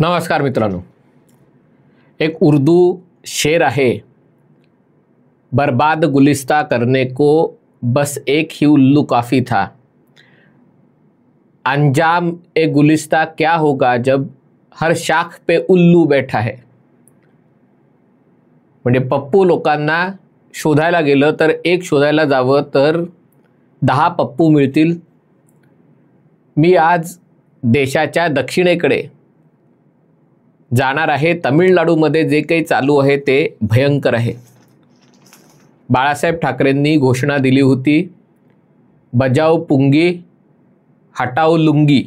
नमस्कार मित्रांनो, एक उर्दू शेर है, बर्बाद गुलिस्ता करने को बस एक ही उल्लू काफ़ी था। अंजाम ए गुलिस्ता क्या होगा जब हर शाख पे उल्लू बैठा है। म्हणजे पप्पू लोकांना शोधायला गेलं तर एक शोधायला जावं तर 10 पप्पू मिळतील। मी आज देशाच्या दक्षिणेकडे जाणार आहे। तमिळनाडूमध्ये जे काही चालू आहे ते भयंकर आहे। बाळासाहेब ठाकरेंनी घोषणा दिली होती, बजाओ पुंगी हटाओ लुंगी।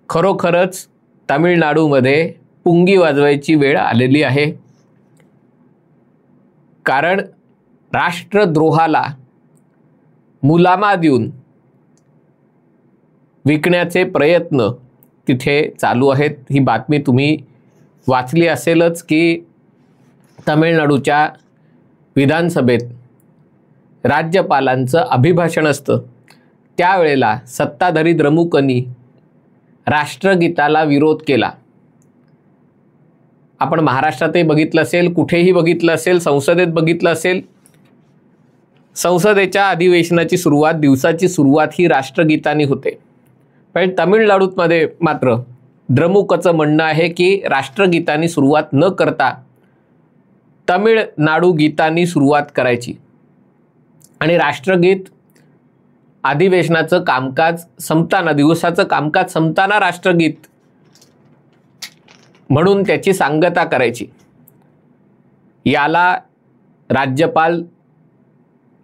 खरोखरच तमिळनाडूमध्ये पुंगी वाजवायची वेळ आलेली आहे। कारण राष्ट्रद्रोहाला मुलामा देऊन विकण्याचे प्रयत्न तिथे चालू आहेत। ही बातमी तुम्ही वाचली असेलच की तमिळनाडूच्या विधानसभेत राज्यपालांचं अभिभाषण असतं, त्यावेळेला सत्ताधारी द्रमुकनी राष्ट्रगीताला विरोध केला। आपण महाराष्ट्रातही बघितलं असेल, कुठेही बघितलं असेल, संसदेत बघितलं असेल। संसदेच्या अधिवेशनाची सुरुवात, दिवसाची सुरुवात ही राष्ट्रगीतानी होते। पण तमिळनाडूमध्ये मात्र द्रमुकचं म्हणणं आहे की राष्ट्रगीतानी सुरुवात न करता तमिळनाडू गीतानी सुरुवात करायची आणि राष्ट्रगीत अधिवेशनाचं कामकाज संपताना, दिवसाचं कामकाज संपताना राष्ट्रगीत म्हणून त्याची सांगता करायची। याला राज्यपाल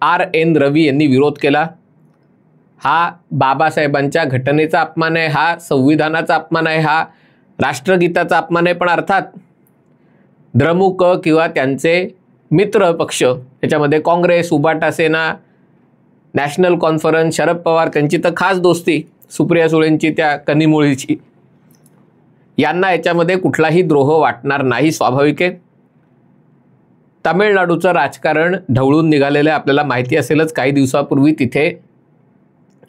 RN रवी यांनी विरोध केला। हा बाबासाहेबांच्या घटनेचा अपमान आहे, हा संविधानाचा अपमान आहे, हा राष्ट्रगीताचा अपमान आहे। पण अर्थात द्रमुक किंवा त्यांचे मित्र पक्ष, त्याच्यामध्ये काँग्रेस, उबाटा सेना, नॅशनल कॉन्फरन्स, शरद पवार, त्यांची तर खास दोस्ती सुप्रिया सुळेंची त्या कनिमोळीची, यांना याच्यामध्ये कुठलाही द्रोह वाटणार नाही, स्वाभाविक आहे। तमिळनाडूचं राजकारण ढवळून निघालेलं आहे, आपल्याला माहिती असेलच। काही दिवसापूर्वी तिथे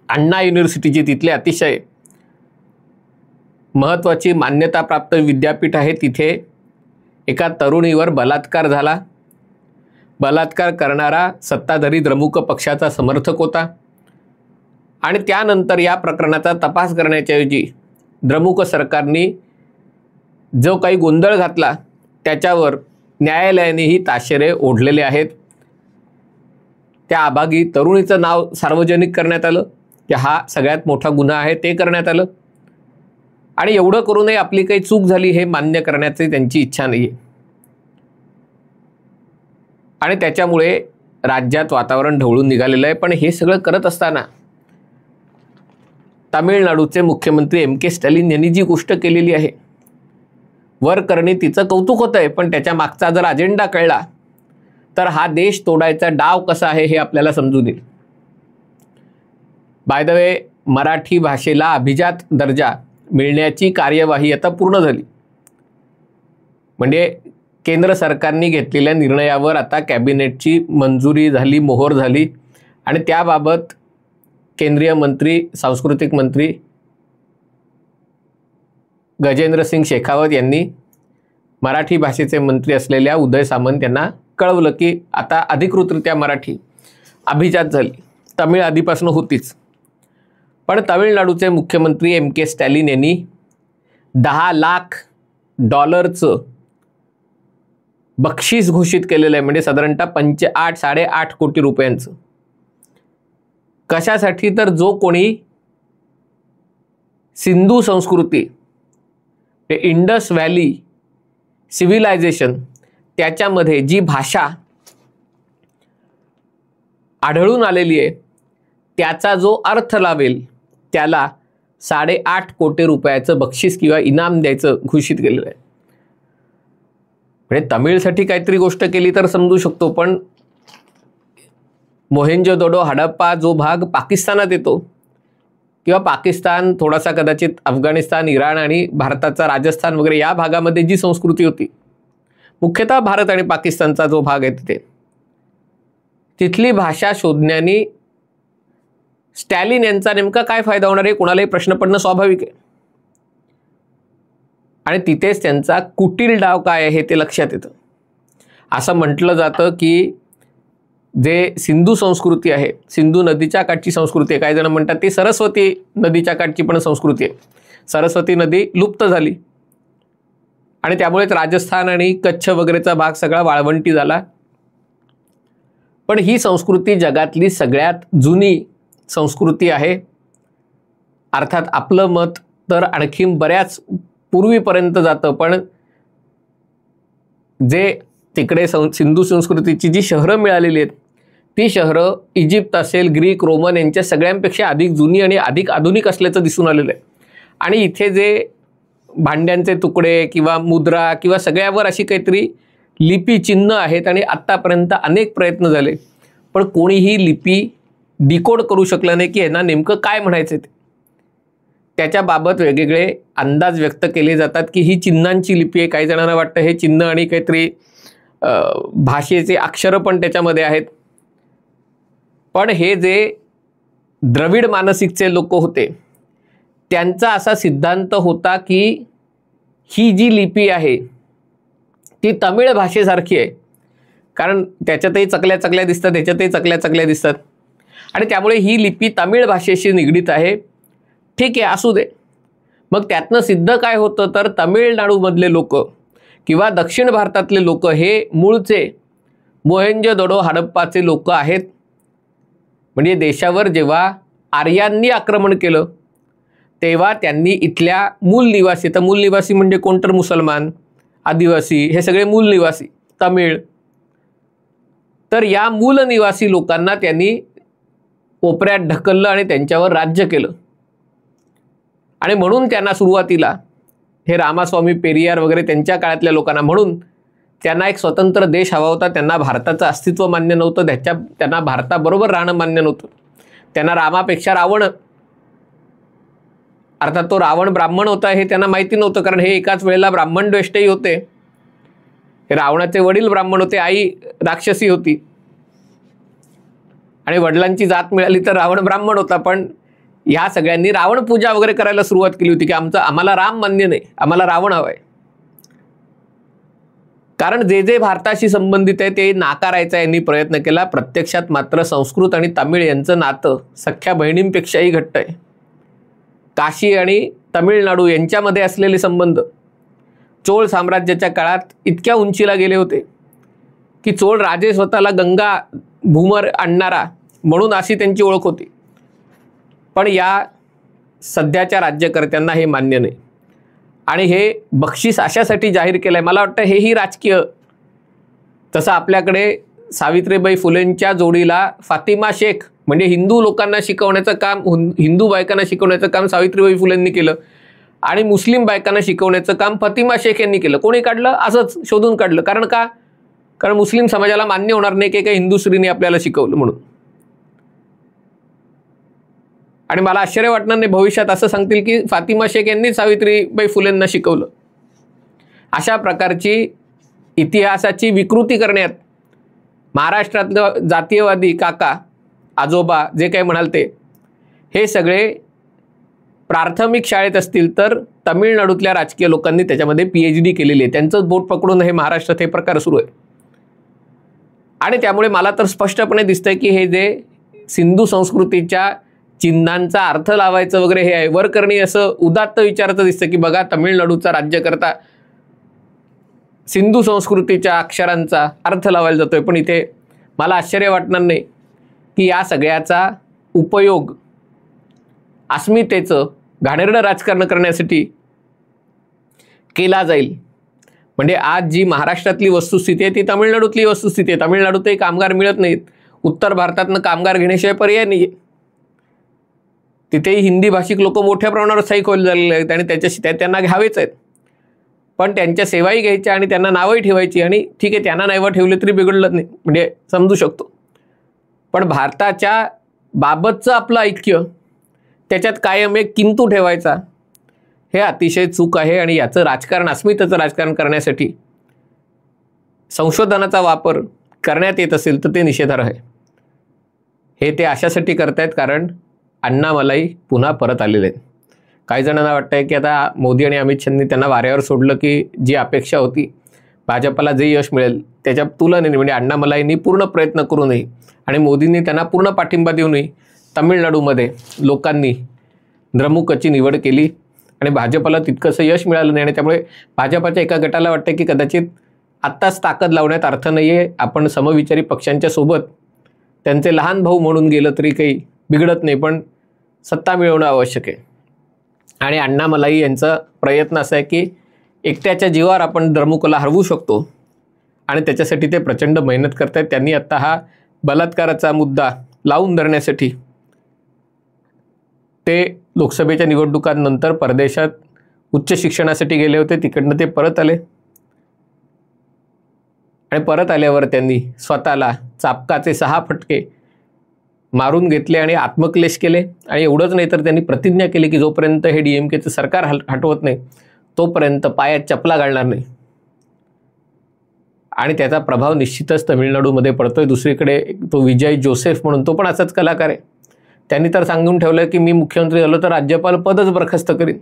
अण्णा युनिव्हर्सिटीची, तिथले अतिशय महत्त्वाची मान्यताप्राप्त विद्यापीठ आहे, तिथे एका तरुणीवर बलात्कार झाला। बलात्कार करणारा सत्ताधारी द्रमुक पक्षाचा समर्थक होता आणि त्यानंतर या प्रकरणाचा तपास करण्याच्या ऐवजी द्रमुक सरकारने जो काही गोंधळ घातला त्याच्यावर न्यायालयानेही ताशेरे ओढलेले आहेत। त्या अभागी तरुणीचं नाव सार्वजनिक करण्यात आलं की हा सगळ्यात मोठा गुन्हा आहे, ते करण्यात आलं आणि एवढं करूनही आपली काही चूक झाली हे मान्य करण्याची त्यांची इच्छा नाही आहे आणि त्याच्यामुळे राज्यात वातावरण ढवळून निघालेलं आहे। पण हे सगळं करत असताना तामिळनाडूचे मुख्यमंत्री MK स्टॅलिन यांनी जी गोष्ट केलेली आहे, वर करणे तिचं कौतुक होतं आहे, पण त्याच्या मागचा जर अजेंडा कळला तर हा देश तोडायचा डाव कसा आहे हे आपल्याला समजून येईल। बाय द वे, मराठी भाषेला अभिजात दर्जा मिळण्याची कार्यवाही आता पूर्ण झाली। म्हणजे केंद्र सरकारने घेतलेल्या निर्णयावर आता कॅबिनेटची मंजुरी झाली, मोहर झाली आणि त्याबाबत केंद्रीय मंत्री, सांस्कृतिक मंत्री गजेंद्र सिंग शेखावत यांनी मराठी भाषेचे मंत्री असलेल्या उदय सामंत यांना कळवलं की आता अधिकृतरित्या मराठी अभिजात झाली। तमिळ आधीपासून होतीच, पण तामिळनाडूचे मुख्यमंत्री MK स्टॅलिन यांनी $10 लाख बक्षीस घोषित केलेलं आहे, म्हणजे साधारणतः 8.5 कोटी रुपयांचं। कशासाठी? तर जो कोणी सिंधू संस्कृती, ते इंडस व्हॅली सिव्हिलायझेशन, त्याच्यामध्ये जी भाषा आढळून आलेली आहे त्याचा जो अर्थ लावेल त्याला 8.5 कोटी रुपयाचं बक्षीस किंवा इनाम द्यायचं घोषित केलेलं आहे। म्हणजे तमिळसाठी काहीतरी गोष्ट केली तर समजू शकतो, पण मोहेंजोदडो, हडप्पा जो भाग पाकिस्तानात येतो किंवा पाकिस्तान, थोडासा कदाचित अफगाणिस्तान, इराण आणि भारताचा राजस्थान वगैरे या भागामध्ये जी संस्कृती होती, मुख्यतः भारत आणि पाकिस्तानचा जो भाग आहे तिथे, तिथली भाषा शोधण्याने स्टॅलिन यांचा नेमका काय फायदा होणार आहे कोणालाही प्रश्न पडणं स्वाभाविक आहे. आणि तिथेच त्यांचा कुटील डाव काय आहे ते लक्षात येतं. असं म्हटलं जातं की जे सिंधू संस्कृती आहे, सिंधू नदीच्या काठची संस्कृती आहे, काही जण म्हणतात ती सरस्वती नदीच्या काठची पण संस्कृती आहे. सरस्वती नदी लुप्त झाली आणि त्यामुळेच राजस्थान आणि कच्छ वगैरेचा भाग सगळा वाळवंटी झाला. पण ही संस्कृती जगातली सगळ्यात जुनी संस्कृती आहे. अर्थात आपलं मत तर आणखीन बऱ्याच पूर्वीपर्यंत जातं, पण जे तिकडे सिंधू संस्कृतीची जी शहरं मिळालेली आहेत ती शहरं इजिप्त असेल, ग्रीक, रोमन यांच्या सगळ्यांपेक्षा अधिक जुनी आणि अधिक आधुनिक असल्याचं दिसून आलेलं आहे. आणि इथे जे भांड्यांचे तुकडे किंवा मुद्रा किंवा सगळ्यावर अशी काहीतरी लिपी चिन्ह आहेत आणि आत्तापर्यंत अनेक प्रयत्न झाले, पण कोणीही लिपी डिकोड करू शकलं नाही की यांना नेमकं काय म्हणायचं ते. त्याच्याबाबत वेगवेगळे अंदाज व्यक्त केले जातात की ही चिन्हांची लिपी आहे. काही जणांना वाटतं हे चिन्ह आणि काहीतरी भाषेचे अक्षरं पण त्याच्यामध्ये आहेत. पण हे जे द्रविड मानसिकचे लोक होते त्यांचा असा सिद्धांत होता की ही जी लिपी आहे ती तमिळ भाषेसारखी आहे, कारण त्याच्यातही चकल्या चकल्या दिसतात, ह्याच्यातही चकल्या चकल्या दिसतात आणि त्यामुळे ही लिपी तमिळ भाषेशी निगडीत आहे. ठीक आहे, असू दे. मग त्यातनं सिद्ध काय होतं तर तमिळनाडूमधले लोक किंवा दक्षिण भारतातले लोक हे मूळचे मोहेंजोदडो हडप्पाचे लोक आहेत. म्हणजे देशावर जेव्हा आर्यांनी आक्रमण केलं तेव्हा त्यांनी इथल्या मूल निवासी, तर मूल निवासी म्हणजे कोण तर मुसलमान, आदिवासी, हे सगळे मूल निवासी तमिळ, तर या मूल निवासी लोकांना त्यांनी कोपऱ्यात ढकललं आणि त्यांच्यावर राज्य केलं. आणि म्हणून त्यांना सुरुवातीला हे रामास्वामी पेरियार वगैरे त्यांच्या काळातल्या लोकांना, म्हणून त्यांना एक स्वतंत्र देश हवा होता. त्यांना भारताचं अस्तित्व मान्य नव्हतं, त्यांना भारताबरोबर राहणं मान्य नव्हतं. त्यांना रामापेक्षा रावण, अर्थात तो रावण ब्राह्मण होता हे त्यांना माहिती नव्हतं, कारण हे एकाच वेळेला ब्राह्मण द्वेष्टही होते. हे रावणाचे वडील ब्राह्मण होते, आई राक्षसी होती आणि वडिलांची जात मिळाली तर रावण ब्राह्मण होता. पण ह्या सगळ्यांनी रावण पूजा वगैरे करायला सुरुवात केली होती की आम्हाला राम मान्य नाही, आम्हाला रावण हवा आहे. कारण जे जे भारताशी संबंधित आहे ते नाकारायचा यांनी प्रयत्न केला. प्रत्यक्षात मात्र संस्कृत आणि तमिळ यांचं नातं सख्या बहिणींपेक्षाही घट्ट आहे. काशी आणि तमिळनाडू यांच्यामध्ये असलेले संबंध चोळ साम्राज्याच्या काळात इतक्या उंचीला गेले होते की चोळ राजे स्वतःला गंगा भूमर आणणारा म्हणून अशी त्यांची ओळख होती. पण या सध्याच्या राज्यकर्त्यांना हे मान्य नाही आणि हे बक्षीस अशासाठी जाहीर केलं आहे. मला वाटतं हेही राजकीय. तसं आपल्याकडे सावित्रीबाई फुलेंच्या जोडीला फातिमा शेख म्हणजे हिंदू लोकांना शिकवण्याचं काम, हिंदू बायकांना शिकवण्याचं काम सावित्रीबाई फुलेंनी केलं आणि मुस्लिम बायकांना शिकवण्याचं काम फातिमा शेख यांनी केलं. कोणी काढलं? असंच शोधून काढलं. कारण मुस्लिम समाजाला मान्य होणार नाही की काही हिंदू स्त्रीने आपल्याला शिकवलं म्हणून. आणि मला आश्चर्य वाटणार नाही भविष्यात असं सांगतील की फातिमा शेख यांनी सावित्रीबाई फुलेंना शिकवलं. अशा प्रकारची इतिहासाची विकृती करण्यात महाराष्ट्रातलं जातीयवादी काका आजोबा जे काही म्हणाल ते, हे सगळे प्राथमिक शाळेत असतील तर तमिळनाडूतल्या राजकीय लोकांनी त्याच्यामध्ये PhD केलेली आहे. त्यांचं बोट पकडून हे महाराष्ट्रात हे प्रकार सुरू आहे. आणि त्यामुळे मला तर स्पष्टपणे दिसतंय की हे जे सिंधू संस्कृतीच्या चिन्हांचा अर्थ लावायचं वगैरे हे आहे, वरकरणी असं उदात्त विचाराचं दिसतं की बघा तमिळनाडूचा राज्यकर्ता सिंधू संस्कृतीच्या अक्षरांचा अर्थ लावायला जातोय. पण इथे मला आश्चर्य वाटणार नाही की या सगळ्याचा उपयोग अस्मितेचं घाणेरडं राजकारण करण्यासाठी केला जाईल. म्हणजे आज जी महाराष्ट्रातली वस्तुस्थिती आहे ती तमिळनाडूतली वस्तुस्थिती आहे. तमिळनाडूतही कामगार मिळत नाहीत. उत्तर भारतातनं कामगार घेण्याशिवाय पर्याय नाही. तिथेही हिंदी भाषिक लोक मोठ्या प्रमाणावर स्थायिक व्हायला झालेले आहेत आणि त्याच्याशी त्यांना घ्यावेच आहेत. पण त्यांच्या सेवाही घ्यायच्या आणि त्यांना नावही ठेवायची. आणि ठीक आहे, त्यांना नावं ठेवले तरी बिघडलं नाही, म्हणजे समजू शकतो. पण भारताच्या बाबतचं आपलं ऐक्य त्याच्यात कायम एक किंतू ठेवायचा, हे अतिशय चूक आहे. आणि याचं राजकारण, अस्मितेचं राजकारण करण्यासाठी संशोधनाचा वापर करण्यात येत असेल तर ते निषेधार्ह आहे. हे ते अशासाठी करतायत कारण अण्णामलाई पुन्हा परत आलेले आहेत. काही जणांना वाटतंय की आता मोदी आणि अमित शहानी त्यांना वाऱ्यावर सोडलं की जी अपेक्षा होती भाजपला जे यश मिळेल त्याच्या तुलनेने म्हणजे अण्णामलाईंनी पूर्ण प्रयत्न करू नये आणि मोदींनी त्यांना पूर्ण पाठिंबा देऊ नये तामिळनाडूमध्ये लोकांनी द्रमुकची निवड केली आणि भाजपला तितकंसं यश मिळालं नाही. आणि त्यामुळे भाजपच्या एका गटाला वाटतं की कदाचित आत्ताच ताकद लावण्यात अर्थ नाही आहे, आपण समविचारी पक्षांच्या सोबत त्यांचे लहान भाऊ म्हणून गेलं तरी काही बिघडत नाही, पण सत्ता मिळवणं आवश्यक आहे. आणि अण्णामलाई यांचा प्रयत्न असा आहे की एकट्याच्या जीवावर आपण द्रमुकला हरवू शकतो आणि त्याच्यासाठी ते प्रचंड मेहनत करत आहेत. त्यांनी आत्ता हा बलात्काराचा मुद्दा लावून धरण्यासाठी ते लोकसभेच्या निवडणुकांनंतर परदेशात उच्च शिक्षणासाठी गेले होते, तिकडनं ते परत आले आणि परत आल्यावर त्यांनी स्वतःला चापकाचे 6 फटके मारून घेतले आणि आत्मक्लेश केले. आणि एवढंच नाही तर त्यांनी प्रतिज्ञा केली की जोपर्यंत हे DMKचं सरकार हटवत नाही तोपर्यंत पायात चपला घालणार नाही. आणि त्याचा प्रभाव निश्चितच तमिळनाडूमध्ये पडतोय. दुसरीकडे तो विजय जोसेफ म्हणून तो पण असाच कलाकार आहे, त्यांनी तर सांगून ठेवलं की मी मुख्यमंत्री झालो तर राज्यपाल पदच बरखास्त करीन.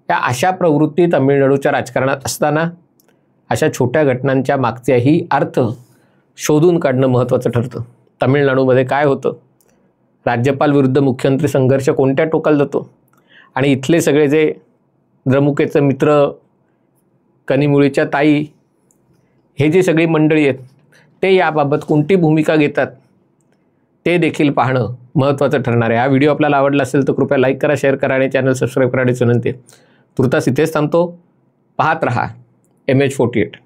या अशा प्रवृत्ती तमिळनाडूच्या राजकारणात असताना अशा छोट्या घटनांच्या मागचाही अर्थ शोधून काढणं महत्त्वाचं ठरतं. तमिळनाडूमध्ये काय होतं, राज्यपाल विरुद्ध मुख्यमंत्री संघर्ष कोणत्या टोकाला जातो आणि इथले सगळे जे द्रमुकेचं मित्र, कनिमुळीच्या ताई, हे जी सगळी मंडळी आहेत ते याबाबत कोणती भूमिका घेतात ते देखील पाहणं महत्त्वाचं ठरणार आहे. हा व्हिडिओ आपल्याला आवडला असेल तर कृपया लाईक करा, शेअर करा आणि चॅनल सबस्क्राईब करण्याची विनंती आहे. तुर्तास इथेच थांबतो. पाहत रहा MH48.